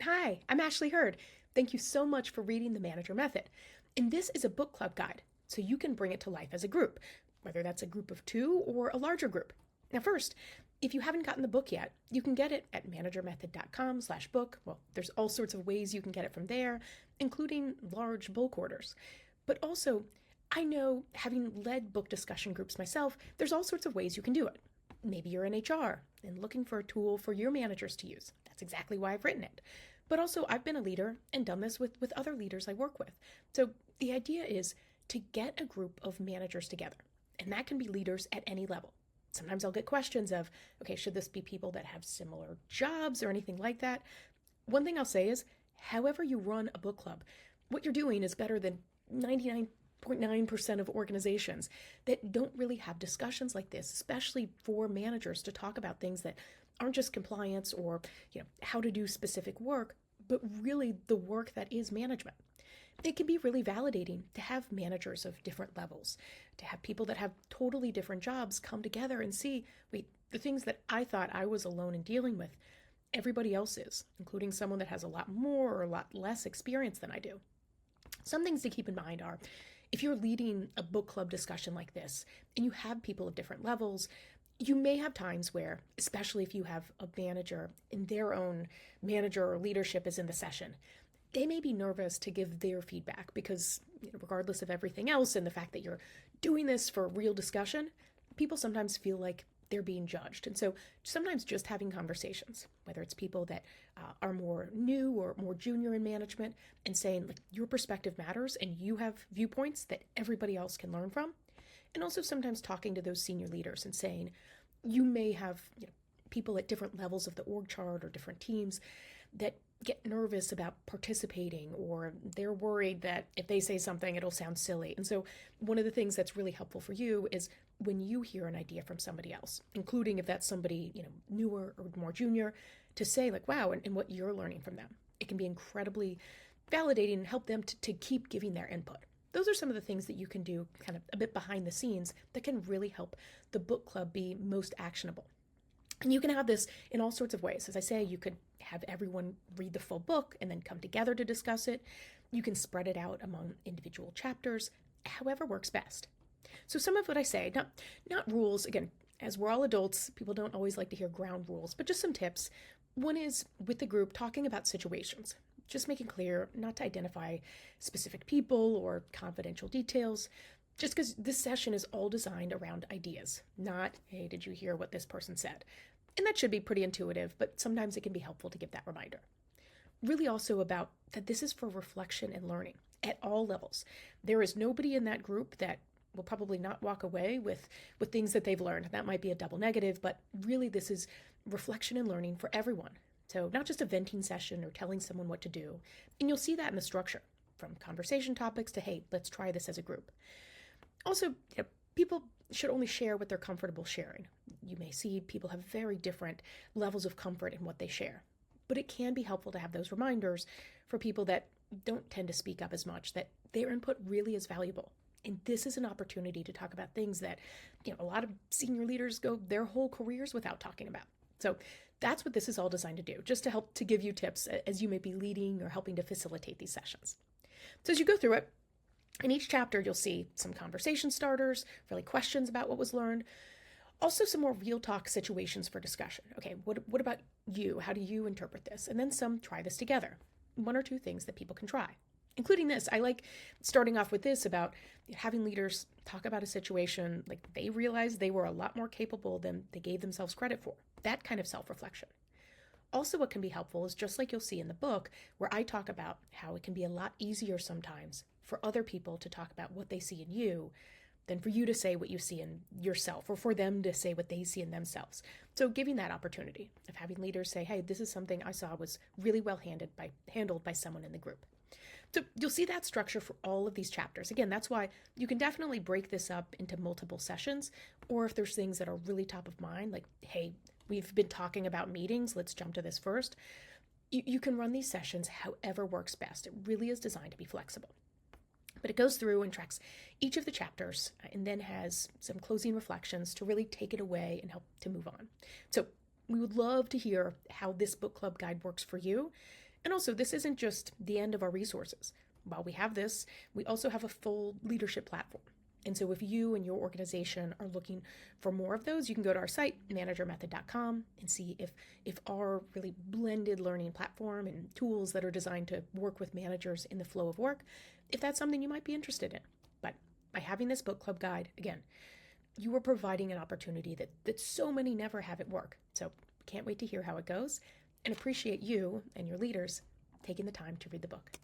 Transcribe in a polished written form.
Hi, I'm Ashley Hurd. Thank you so much for reading The Manager Method. And this is a book club guide, so you can bring it to life as a group, whether that's a group of two or a larger group. Now, first, if you haven't gotten the book yet, you can get it at managermethod.com/book. Well, there's all sorts of ways you can get it from there, including large bulk orders. But also, I know, having led book discussion groups myself, there's all sorts of ways you can do it. Maybe you're in HR and looking for a tool for your managers to use. That's exactly why I've written it. But also, I've been a leader and done this with other leaders I work with. So the idea is to get a group of managers together, and that can be leaders at any level. Sometimes I'll get questions of, okay, should this be people that have similar jobs or anything like that? One thing I'll say is, however you run a book club, what you're doing is better than 99.9% of organizations that don't really have discussions like this, especially for managers to talk about things that aren't just compliance or how to do specific work, but really the work that is management. It can be really validating to have managers of different levels, to have people that have totally different jobs come together and see, wait, the things that I thought I was alone in dealing with, everybody else is, including someone that has a lot more or a lot less experience than I do. Some things to keep in mind are, if you're leading a book club discussion like this and you have people of different levels, you may have times where, especially if you have a manager and their own manager or leadership is in the session, they may be nervous to give their feedback because, regardless of everything else and the fact that you're doing this for real discussion, people sometimes feel like they're being judged. And so sometimes just having conversations, whether it's people that are more new or more junior in management, and saying, like, your perspective matters and you have viewpoints that everybody else can learn from. And also sometimes talking to those senior leaders and saying, you may have people at different levels of the org chart or different teams that get nervous about participating, or they're worried that if they say something, it'll sound silly. And so one of the things that's really helpful for you is when you hear an idea from somebody else, including if that's somebody, newer or more junior, to say like, wow, and what you're learning from them. It can be incredibly validating and help them to keep giving their input. Those are some of the things that you can do kind of a bit behind the scenes that can really help the book club be most actionable. And you can have this in all sorts of ways. As I say, you could have everyone read the full book and then come together to discuss it. You can spread it out among individual chapters, however works best. So some of what I say, not rules, again, as we're all adults, people don't always like to hear ground rules, but just some tips. One is, with the group, talking about situations. Just making clear not to identify specific people or confidential details, just because this session is all designed around ideas, not, hey, did you hear what this person said? And that should be pretty intuitive, but sometimes it can be helpful to give that reminder. Really also about that this is for reflection and learning at all levels. There is nobody in that group that will probably not walk away with things that they've learned. That might be a double negative, but really this is reflection and learning for everyone. So not just a venting session or telling someone what to do. And you'll see that in the structure, from conversation topics to, hey, let's try this as a group. Also, people should only share what they're comfortable sharing. You may see people have very different levels of comfort in what they share. But it can be helpful to have those reminders for people that don't tend to speak up as much, that their input really is valuable. And this is an opportunity to talk about things that, a lot of senior leaders go their whole careers without talking about. So that's what this is all designed to do, just to help to give you tips as you may be leading or helping to facilitate these sessions. So as you go through it, in each chapter, you'll see some conversation starters, really questions about what was learned. Also, some more real talk situations for discussion. Okay, what about you? How do you interpret this? And then some try this together. One or two things that people can try, including this. I like starting off with this about having leaders talk about a situation like they realized they were a lot more capable than they gave themselves credit for. That kind of self-reflection. Also, what can be helpful is, just like you'll see in the book, where I talk about how it can be a lot easier sometimes for other people to talk about what they see in you than for you to say what you see in yourself, or for them to say what they see in themselves. So giving that opportunity of having leaders say, hey, this is something I saw was really well handled by someone in the group. So you'll see that structure for all of these chapters. Again, that's why you can definitely break this up into multiple sessions, or if there's things that are really top of mind, like, hey, we've been talking about meetings, let's jump to this first. You can run these sessions however works best. It really is designed to be flexible. But it goes through and tracks each of the chapters and then has some closing reflections to really take it away and help to move on. So we would love to hear how this book club guide works for you. And also, this isn't just the end of our resources. While we have this, we also have a full leadership platform. And so if you and your organization are looking for more of those, you can go to our site, managermethod.com, and see if our really blended learning platform and tools that are designed to work with managers in the flow of work, if that's something you might be interested in. But by having this book club guide, again, you are providing an opportunity that so many never have at work. So can't wait to hear how it goes, and appreciate you and your leaders taking the time to read the book.